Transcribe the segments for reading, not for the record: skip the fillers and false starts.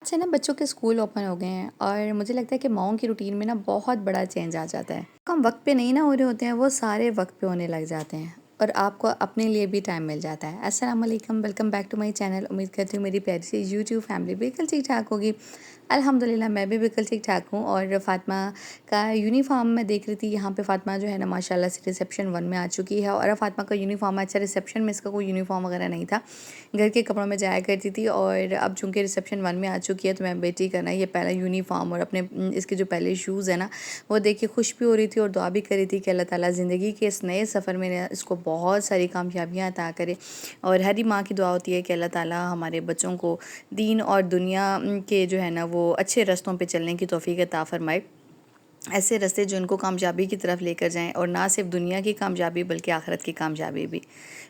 अच्छा ना बच्चों के स्कूल ओपन हो गए हैं और मुझे लगता है कि माओं की रूटीन में ना बहुत बड़ा चेंज आ जाता है। हम वक्त पे नहीं ना हो रहे होते हैं, वो सारे वक्त पे होने लग जाते हैं और आपको अपने लिए भी टाइम मिल जाता है। अस्सलाम वालेकुम, welcome back to my channel. उम्मीद करती हूँ मेरी प्यारी सी यूट्यूब फैमिली बिल्कुल ठीक ठाक होगी। अल्हम्दुलिल्लाह मैं भी बिल्कुल ठीक ठाक हूँ। और फ़ातिमा का यूनिफॉर्म मैं देख रही थी, यहाँ पे फ़ातिमा जो है ना माशाल्लाह से रिसेप्शन 1 में आ चुकी है। और अब फ़ातिमा का यूनिफॉर्म अच्छा, रिसेप्शन में इसका कोई यूनिफॉर्म वगैरह नहीं था, घर के कपड़ों में जाया करती थी। और अब चूँकि रिसेप्शन 1 में आ चुकी है तो मैं बेटी का ना ये पहला यूनिफॉर्म और अपने इसके जो पहले शूज़ है ना वो देख के खुश भी हो रही थी और दुआ भी कर रही थी कि अल्लाह ताला ज़िंदगी के इस नए सफ़र में ना इसको बहुत सारी कामयाबियाँ अता करे। और हर ही माँ की दुआ होती है कि अल्लाह ताला हमारे बच्चों को दीन और दुनिया के जो है ना वो अच्छे रास्तों पे चलने की तौफ़ीक अता फ़रमाए। ऐसे रास्ते जो उनको कामयाबी की तरफ लेकर जाएं और ना सिर्फ दुनिया की कामयाबी बल्कि आखिरत की कामयाबी भी।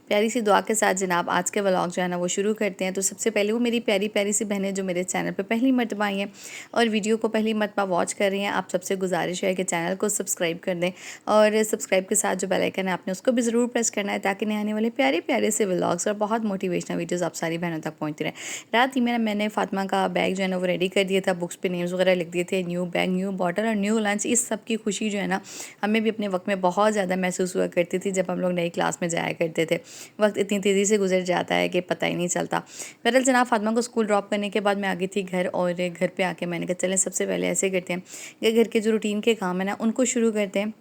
प्यारी सी दुआ के साथ जनाब आज के व्लॉग जो है ना वो शुरू करते हैं। तो सबसे पहले वो मेरी प्यारी प्यारी सी बहनें जो मेरे चैनल पे पहली मर्तबा आई हैं और वीडियो को पहली मर्तबा वॉच कर रही हैं, आप सबसे गुजारिश है कि चैनल को सब्सक्राइब कर दें और सब्सक्राइब के साथ जो बेल आइकन है आपने उसको भी ज़रूर प्रेस करना है ताकि नए आने वाले प्यारे प्यारे से व्लॉग्स और बहुत मोटिवेशनल वीडियोज़ आप सारी बहनों तक पहुँचते रहें। रात ही में मैंने फ़ातिमा का बैग जो है ना वो रेडी कर दिया था, बुक्स पे नेम्स वगैरह लिख दिए थे, न्यू बैग, न्यू बॉटल और न्यू लंच। इस सब की खुशी जो है ना हमें भी अपने वक्त में बहुत ज़्यादा महसूस हुआ करती थी जब हम लोग नई क्लास में जाया करते थे। वक्त इतनी तेज़ी से गुजर जाता है कि पता ही नहीं चलता। बहरहाल जनाब फ़ातिमा को स्कूल ड्रॉप करने के बाद मैं आ गई थी घर और घर पे आके मैंने कहा चलें सबसे पहले ऐसे करते हैं कि घर के जो रूटीन के काम है ना उनको शुरू करते हैं।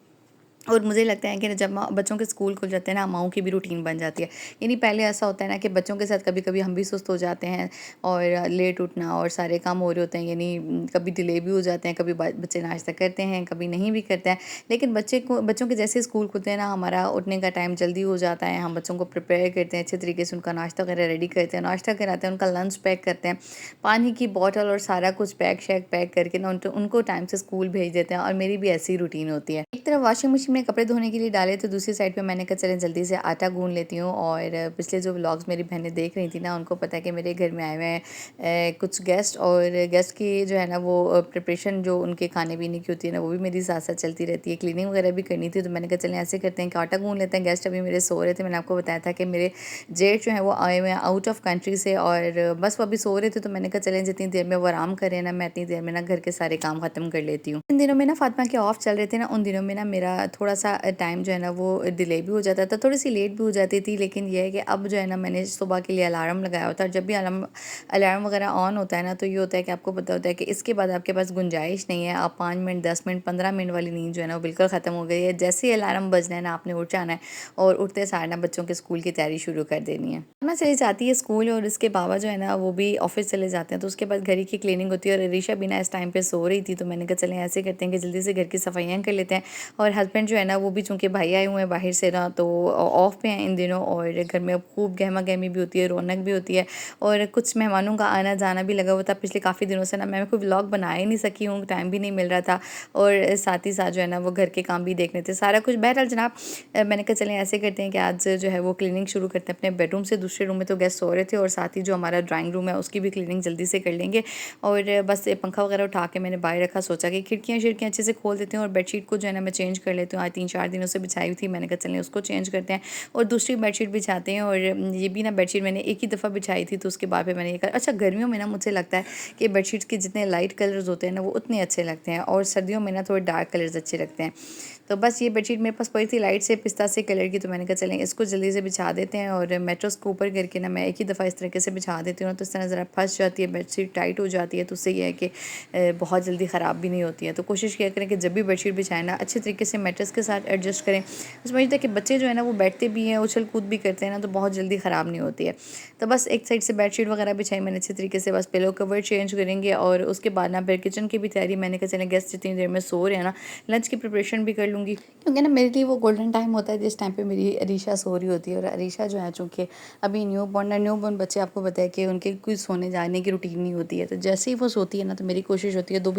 और मुझे लगता है कि जब बच्चों के स्कूल खुल जाते हैं ना माँओं की भी रूटीन बन जाती है। यानी पहले ऐसा होता है ना कि बच्चों के साथ कभी-कभी हम भी सुस्त हो जाते हैं और लेट उठना और सारे काम हो रहे होते हैं, यानी कभी डिले भी हो जाते हैं, कभी बच्चे नाश्ता करते हैं, कभी नहीं भी करते हैं। लेकिन बच्चों के जैसे स्कूल खुलते हैं ना हमारा उठने का टाइम जल्दी हो जाता है। हम बच्चों को प्रिपेयर करते हैं अच्छे तरीके से, उनका नाश्ता वगैरह रेडी करते हैं, नाश्ता कराते हैं, उनका लंच पैक करते हैं, पानी की बॉटल और सारा कुछ पैक करके ना उनको टाइम से स्कूल भेज देते हैं। और मेरी भी ऐसी रूटीन होती है। एक तरफ वॉशिंग मशीन में कपड़े धोने के लिए डाले तो दूसरी साइड पे मैंने कहा चलें जल्दी से आटा गूंद लेती हूँ। और पिछले जो व्लॉग्स मेरी बहनें देख रही थी ना उनको पता है कि मेरे घर में आए हुए हैं कुछ गेस्ट, और गेस्ट की जो है ना वो प्रिपरेशन जो उनके खाने पीने की होती है ना वो भी मेरी साथ साथ चलती रहती है। क्लीनिंग वगैरह भी करनी थी तो मैंने कहा चलें ऐसे करते हैं कि आटा गूंद लेते हैं। गेस्ट अभी मेरे सो रहे थे, मैंने आपको बताया था कि मेरे जेठ जो है वो आए हुए हैं आउट ऑफ कंट्री से और बस वो अभी सो रहे थे तो मैंने कहा चलें जितनी देर में वो आराम करें ना मैं इतनी देर में ना घर के सारे काम ख़त्म कर लेती हूँ। इन दिनों में ना फातिमा के ऑफ चल रहे थे ना, उन दिनों में ना मेरा थोड़ा सा टाइम जो है ना वो डिले भी हो जाता था, थोड़ी सी लेट भी हो जाती थी। लेकिन ये है कि अब जो है ना मैंने सुबह के लिए अलार्म लगाया होता है और जब भी अलार्म अलार्म वगैरह ऑन होता है ना तो ये होता है कि आपको पता होता है कि इसके बाद आपके पास गुंजाइश नहीं है, आप 5 मिनट 10 मिनट 15 मिनट वाली नींद जो है ना वो बिल्कुल ख़त्म हो गई है। जैसे ही अलार्म बजना है ना आपने उठ जाना है और उठते सार ना बच्चों के स्कूल की तैयारी शुरू कर देनी है। मैं चली जाती है स्कूल और इसके बाबा जो है ना वो भी ऑफिस चले जाते हैं तो उसके बाद घर की क्लीनिंग होती है। और अरीशा भी ना इस टाइम पे सो रही थी तो मैंने कहा चलें ऐसे करते हैं कि जल्दी से घर की सफाइयाँ कर लेते हैं। और हस्बैंड जो है ना वो भी चूँकि भाई आए हुए हैं बाहर से ना तो ऑफ पे हैं इन दिनों और घर में खूब गहमा गहमी भी होती है, रौनक भी होती है और कुछ मेहमानों का आना जाना भी लगा हुआ था। पिछले काफ़ी दिनों से ना मैं कोई व्लॉग बना ही नहीं सकी हूँ, टाइम भी नहीं मिल रहा था और साथ ही साथ जो है ना वो घर के काम भी देखने थे सारा कुछ। बहरहाल जनाब मैंने कहा चलें ऐसे करते हैं कि आज जो है वो क्लीनिंग शुरू करते हैं अपने बेडरूम से। दूसरे रूम में तो गेस्ट सो रहे थे और साथ ही जो हमारा ड्राइंग रूम है उसकी भी क्लीनिंग जल्दी से कर लेंगे। और बस पंखा वगैरह उठा के मैंने बाहर रखा, सोचा कि खिड़कियाँ अच्छे से खोल देती हूँ और बेडशीट को जो है ना मैं चेंज कर लेती हूँ। आज 3-4 दिनों से बिछाई हुई थी, मैंने कहा चलें उसको चेंज करते हैं और दूसरी बेडशीट बिछाते हैं। और ये भी ना बेडशीट मैंने एक ही दफ़ा बिछाई थी तो उसके बाद फिर मैंने ये कहा अच्छा गर्मियों में ना मुझे लगता है कि बेडशीट्स के जितने लाइट कलर्स होते हैं ना वो उतने अच्छे लगते हैं और सर्दियों में ना थोड़े डार्क कलर्स अच्छे लगते हैं। तो बस ये बेडशीट मेरे पास पड़ी थी लाइट से पिस्ता से कलर की तो मैंने कहा चलें इसको जल्दी से बिछा देते हैं। और मेट्रोस को ऊपर करके ना मैं एक ही दफ़ा इस तरीके से बिछा देती हूँ तो इस तरह ज़रा फंस जाती है, बेडशीट टाइट हो जाती है तो उससे ये है कि बहुत जल्दी ख़राब भी नहीं होती है। तो कोशिश किया करें कि जब भी बेडशीट बिछाएं ना अच्छे तरीके से मैट्रेस के साथ एडजस्ट करें। उसमें ये होता है कि बच्चे जो है ना वो बैठते भी हैं उछल कूद भी करते हैं ना तो बहुत जल्दी ख़राब नहीं होती है। तो बस एक साइड से बेडशीट वगैरह बिछाई मैंने अच्छे तरीके से, बस पिलो कवर चेंज करेंगे और उसके बाद ना फिर किचन की भी तैयारी। मैंने कहा चलें गेस्ट जितनी देर में सो रहे हैं ना लंच की प्रिपरेशन भी कर लूँगी क्योंकि ना मेरे लिए वो गोल्डन टाइम होता है जिस टाइम पे मेरी अरीशा सो रही होती है। और अरीशा जो है चूँकि अभी न्यू बॉर्न बच्चे आपको पता है कि उनके कोई सोने जाने की रूटीन नहीं होती है। तो जैसे ही वो सोती है ना तो मेरी कोशिश होती है जो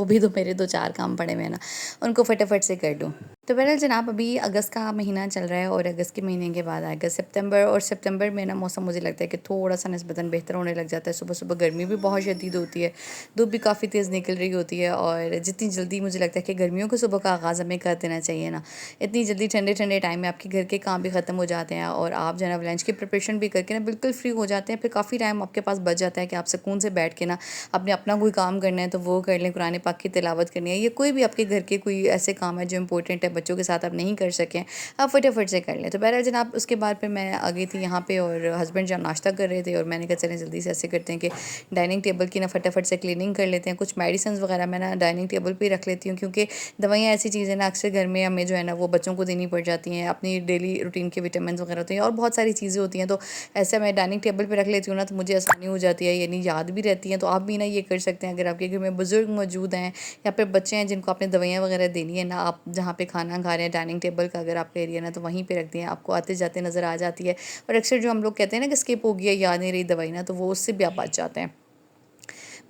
भी दो मेरे 2-4 काम पड़े हुए हैं ना उनको फटाफट से कर दूँ। तो बहरहाल जनाब अभी अगस्त का महीना चल रहा है और अगस्त के महीने के बाद आएगा सितंबर, और सितंबर में ना मौसम मुझे लगता है कि थोड़ा सा निस्बतन बेहतर होने लग जाता है। सुबह सुबह गर्मी भी बहुत शदीद होती है, धूप भी काफ़ी तेज़ निकल रही होती है, और जितनी जल्दी मुझे लगता है कि गर्मियों को सुबह का आगाज़ हमें कर देना चाहिए ना, इतनी जल्दी ठंडे ठंडे टाइम में आपके घर के काम भी ख़त्म हो जाते हैं और आप जो है ना लंच की प्रिपरेशन भी करके ना बिल्कुल फ्री हो जाते हैं। फिर काफ़ी टाइम आपके पास बच जाता है कि आप सुकून से बैठ के ना आपने अपना कोई काम करना है तो वो कर लें, कुरान पाक की तिलावत करनी है, ये कोई भी आपके घर के कोई ऐसे काम है जो इंपॉर्टेंट है, बच्चों के साथ आप नहीं कर सकें, आप फटाफट से कर लें। तो बहरहाल जनाब उसके बाद फिर मैं आ गई थी यहाँ पे, और हस्बैंड जब नाश्ता कर रहे थे और मैंने कहा चलें जल्दी से ऐसे करते हैं कि डाइनिंग टेबल की ना फटाफट से क्लीनिंग कर लेते हैं। कुछ मेडिसिन वगैरह मैं ना डाइनिंग टेबल पे रख लेती हूँ, क्योंकि दवाइयाँ ऐसी चीज़ें ना अक्सर घर में हमें जो है ना वो बच्चों को देनी पड़ जाती हैं, अपनी डेली रूटीन के विटामिन वगैरह होते हैं और बहुत सारी चीज़ें होती हैं। तो ऐसा मैं डाइनिंग टेबल पर रख लेती हूँ ना, तो मुझे आसानी हो जाती है, यानी याद भी रहती हैं। तो आप भी ना ये कर सकते हैं, अगर आपके घर में बुज़ुर्ग मौजूद हैं या फिर बच्चे हैं जिनको आपने दवाइयाँ वगैरह देनी है ना, आप जहाँ पे खाना खा रहे हैं डाइनिंग टेबल का अगर आपका एरिया ना, तो वहीं पे रख दिए, आपको आते जाते नज़र आ जाती है। और अक्सर जो हम लोग कहते हैं ना कि स्किप हो गया, याद नहीं रही दवाई ना, तो वो उससे भी आप बच जाते हैं।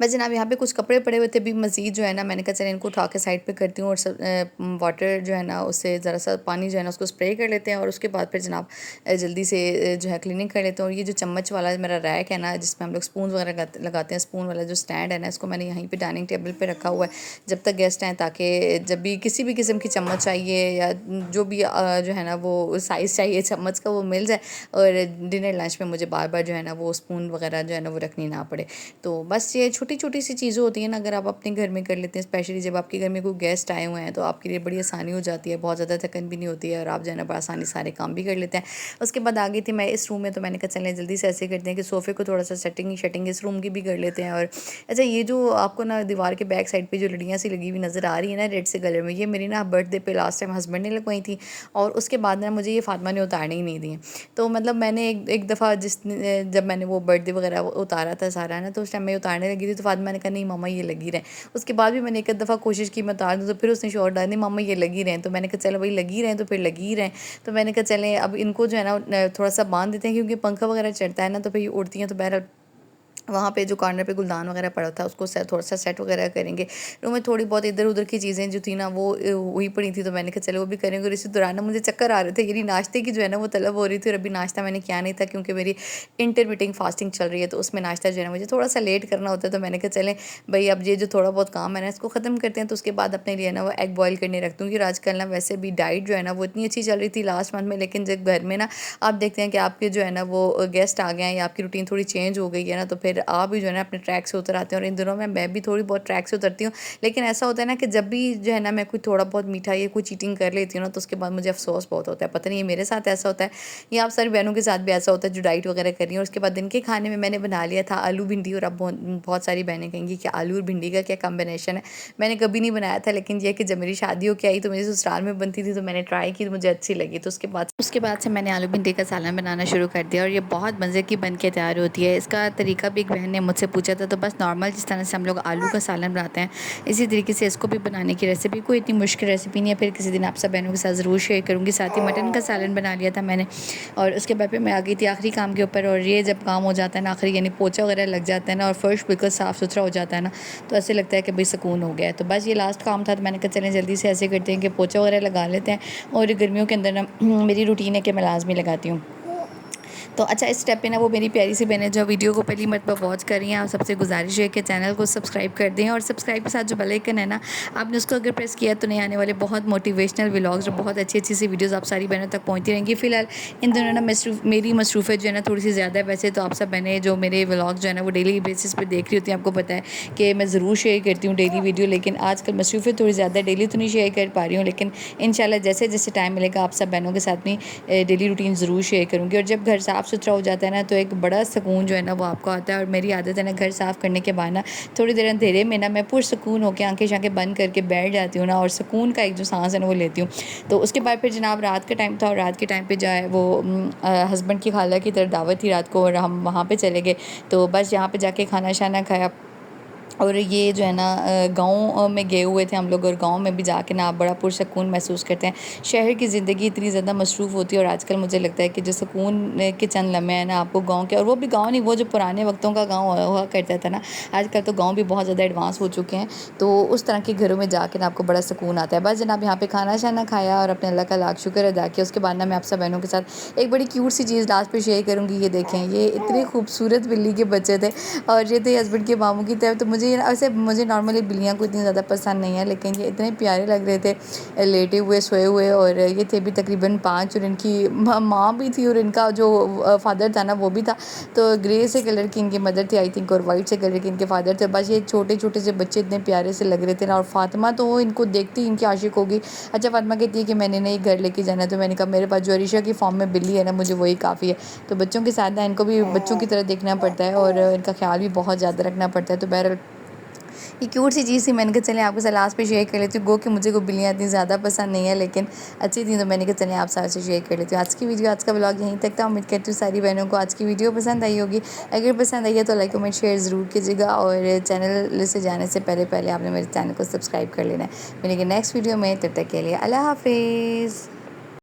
बस जनाब यहाँ पे कुछ कपड़े पड़े हुए थे भी मज़ीद जो है ना, मैंने कहा चलें इनको उठा के साइड पे करती हूँ, और वाटर जो है ना उससे ज़रा सा पानी जो है ना उसको स्प्रे कर लेते हैं, और उसके बाद फिर जनाब जल्दी से जो है क्लीनिंग कर लेते हैं। और ये जो चम्मच वाला मेरा रैक है ना, जिसमें हम लोग स्पून वगैरह लगाते हैं, स्पून वाला जो स्टैंड है ना, इसको मैंने यहीं पर डाइनिंग टेबल पर रखा हुआ है जब तक गेस्ट आएँ, ताकि जब भी किसी भी किस्म की चम्मच चाहिए या जो भी जो है ना वो साइज़ चाहिए चम्मच का, वो मिल जाए, और डिनर लंच में मुझे बार बार जो है ना वो स्पून वगैरह जो है ना वो रखनी ना पड़े। तो बस ये छोटी छोटी सी चीज़ें होती हैं ना, अगर आप अपने घर में कर लेते हैं, स्पेशली जब आपके घर में कोई गेस्ट आए हुए हैं, तो आपके लिए बड़ी आसानी हो जाती है, बहुत ज़्यादा थकन भी नहीं होती है, और आप जो है ना बआसानी सारे काम भी कर लेते हैं। उसके बाद आ गई थी मैं इस रूम में, तो मैंने कहा चलें जल्दी से ऐसे करते हैं कि सोफ़े को थोड़ा सा सेटिंग शटिंग इस रूम की भी कर लेते हैं। और अच्छा, ये जो आपको ना दीवार के बैक साइड पर जो लड़ियाँ सी लगी हुई नज़र आ रही है ना रेड से कलर में, ये मेरी ना बर्थडे पे लास्ट टाइम हस्बैंड ने लगवाई थी, और उसके बाद ना मुझे ये फातिमा ने उतारने ही नहीं दी। तो मतलब मैंने एक दफ़ा जब मैंने वो बर्थडे वगैरह उतारा था सारा ना, तो उस टाइम मैं उतारने लगी थी, तो फातिमा ने कहा नहीं मामा ये लगी रहे। उसके बाद भी मैंने एक दफ़ा कोशिश की मैं उतार दूँ, तो फिर उसने शोर डाला नहीं मामा ये लगी रहें। तो मैंने कहा चलो भाई लगी रहें तो फिर लगी रहें। तो मैंने कहा चलें अब इनको जो है ना थोड़ा सा बांध देते हैं, क्योंकि पंखा वगैरह चढ़ता है ना, तो फिर ये उड़ती हैं। तो बहरहाल वहाँ पे जो कॉर्नर पे गुलदान वगैरह पड़ा था उसको थोड़ा सा सेट वगैरह करेंगे। रूम में थोड़ी बहुत इधर उधर की चीज़ें जो थी ना वो हुई पड़ी थी, तो मैंने कहा चलो वो भी करेंगे। और इसी दौरान ना मुझे चक्कर आ रहे थे, यानी नाश्ते की जो है ना वो तलब हो रही थी, और अभी नाश्ता मैंने किया नहीं था क्योंकि मेरी इंटरमीटिंग फास्टिंग चल रही है, तो उसमें नाश्ता जो है ना मुझे थोड़ा सा लेट करना होता है। तो मैंने कहा चलें भाई अब ये जो थोड़ा बहुत काम है ना इसको ख़त्म करते हैं, तो उसके बाद अपने लिए ना वो एग बॉयल करने रख दूँगी। और आजकल ना वैसे भी डाइट जो है ना वो इतनी अच्छी चल रही थी लास्ट मंथ में, लेकिन जब घर में ना आप देखते हैं कि आपके जो है ना वो गेस्ट आ गए हैं या आपकी रूटीन थोड़ी चेंज हो गई है ना, तो फिर आप भी जो है ना अपने ट्रैक से उतर आते हैं। और इन दिनों में मैं भी थोड़ी बहुत ट्रैक से उतरती हूँ, लेकिन ऐसा होता है ना कि जब भी जो है ना मैं कोई थोड़ा बहुत मीठा या कोई चीटिंग कर लेती हूँ ना, तो उसके बाद मुझे अफसोस बहुत होता है। पता नहीं ये मेरे साथ ऐसा होता है या आप सारी बहनों के साथ भी ऐसा होता है जो डाइट वगैरह कर रही है। और उसके बाद दिन के खाने में मैंने बना लिया था आलू भिंडी, और अब बहुत सारी बहनें कहेंगी कि आलू और भिंडी का क्या कॉम्बिनेशन है। मैंने कभी नहीं बनाया था, लेकिन यह कि जब मेरी शादी होकर आई तो मेरे ससुराल में बनती थी, तो मैंने ट्राई की तो मुझे अच्छी लगी। तो उसके बाद से मैंने आलू भिंडी का सालन बनाना शुरू कर दिया, और ये बहुत मज़े की बन के तैयार होती है। इसका तरीका भी एक बहन ने मुझसे पूछा था, तो बस नॉर्मल जिस तरह से हम लोग आलू का सालन बनाते हैं इसी तरीके से इसको भी बनाने की रेसिपी, कोई इतनी मुश्किल रेसिपी नहीं है। फिर किसी दिन आप सब बहनों के साथ ज़रूर शेयर करूँगी। साथ ही मटन का सालन बना लिया था मैंने, और उसके बाद फिर मैं आ गई थी आखिरी काम के ऊपर। और ये जब काम हो जाता है ना आखिरी, यानी पोछा वगैरह लग जाता है ना और फर्श बिल्कुल साफ़ सुथरा हो जाता है ना, तो ऐसे लगता है कि भाई सुकून हो गया है। तो बस ये लास्ट काम था, तो मैंने कहा चलें जल्दी से ऐसे करते हैं कि पोछा वगैरह लगा लेते हैं। और गर्मियों के अंदर ना मेरी रूटीन है कि मैं लाजमी लगाती हूँ। तो अच्छा, इस स्टेप पे ना वो मेरी प्यारी सी बहनें जो वीडियो को पहली मरतबा वॉच कर रही हैं, आप सबसे गुजारिश है कि चैनल को सब्सक्राइब कर दें, और सब्सक्राइब के साथ जो बेल आइकन है ना आपने उसको अगर प्रेस किया तो नए आने वाले बहुत मोटिवेशनल व्लॉग्स और बहुत अच्छी अच्छी सी वीडियोज़ आप सारी बहनों तक पहुँचती रहेंगी। फिलहाल इन दिनों ना मेरी मसरूफ़ियत जो है ना थोड़ी सी ज़्यादा है। वैसे तो आप सब बहनें जो मेरे व्लॉग जो है ना वो डेली बेसिस पर देख रही होती हैं, आपको पता है कि मैं ज़रूर शेयर करती हूँ डेली वीडियो, लेकिन आजकल मसरूफ़ियत थोड़ी ज़्यादा है, डेली तो नहीं शेयर कर पा रही हूँ, लेकिन इंशाल्लाह जैसे जैसे टाइम मिलेगा आप सब बहनों के साथ में डेली रूटीन ज़रूर शेयर करूँगी। और जब घर साफ़ सुथरा हो जाता है ना तो एक बड़ा सुकून जो है ना वो आपको आता है। और मेरी आदत है ना घर साफ़ करने के बाद ना थोड़ी देर अंधेरे में ना मैं पुरसुकून होकर आंखें शांखें बंद करके बैठ जाती हूँ ना, और सुकून का एक जो सांस है ना वो लेती हूँ। तो उसके बाद फिर जनाब रात का टाइम था, और रात के टाइम पे जाए वो हस्बैंड की खाला की तरफ दावत थी रात को, और हम वहाँ पे चले गए। तो बस यहाँ पे जाके खाना शाना खाया, और ये जो है ना गाँव में गए हुए थे हम लोग, और गाँव में भी जाके ना आप बड़ा पुरसकून महसूस करते हैं। शहर की ज़िंदगी इतनी ज़्यादा मसरूफ़ होती है, और आजकल मुझे लगता है कि जो सुकून के चंद लम्हे हैं ना आपको गाँव के, और वो भी गाँव नहीं, वो जो पुराने वक्तों का गाँव हुआ करता था ना, आजकल तो गाँव भी बहुत ज़्यादा एडवांस हो चुके हैं। तो उस तरह के घरों में जाके ना आपको बड़ा सुकून आता है। बस जनाब यहाँ पे खाना शाना खाया और अपने अल्लाह का लाख शुक्र अदा किया। उसके बाद ना मैं आप सब बहनों के साथ एक बड़ी क्यूट सी चीज़ लास्ट पे शेयर करूँगी। ये देखें, ये इतने खूबसूरत बिल्ली के बच्चे थे, और ये थे हस्बैंड के मामू की तरफ। तो मुझे ऐसे मुझे नॉर्मली बिल्लियाँ को इतनी ज़्यादा पसंद नहीं है, लेकिन ये इतने प्यारे लग रहे थे लेटे हुए सोए हुए। और ये थे भी तकरीबन 5, और इनकी माँ भी थी, और इनका जो फादर था ना वो भी था। तो ग्रे से कलर की इनकी मदर थी आई थिंक, और वाइट से कलर के इनके फादर थे। बस ये छोटे छोटे से बच्चे इतने प्यारे से लग रहे थे ना। और फातिमा तो इनको देखती ही इनकी आशिक होगी। अच्छा, फातिमा कहती है कि मैंने नहीं घर लेके जाना, तो मैंने कहा मेरे पास जो अरीशा की फॉर्म में बिल्ली है ना, मुझे वही काफ़ी है। तो बच्चों के साथ ना इनको भी बच्चों की तरह देखना पड़ता है, और इनका ख्याल भी बहुत ज़्यादा रखना पड़ता है। तो बहरहाल ये क्यूट सी चीज़ थी, मैंने कहा चलें आपके साथ लास्ट पे शेयर कर लेती हूँ। गो कि मुझे को बिल्लियाँ इतनी ज़्यादा पसंद नहीं है, लेकिन अच्छी थी, तो मैंने कहा चलें आप साथ से शेयर कर लेती हूँ। आज की वीडियो, आज का ब्लॉग यहीं तक था। उम्मीद करती हूँ सारी बहनों को आज की वीडियो पसंद आई होगी। अगर पसंद आई है तो लाइक कमेंट शेयर ज़रूर कीजिएगा, और चैनल से जाने से पहले आपने मेरे चैनल को सब्सक्राइब कर लेना है। मिलेंगे नेक्स्ट वीडियो में, तब तक के लिए अल्लाह हाफिज़।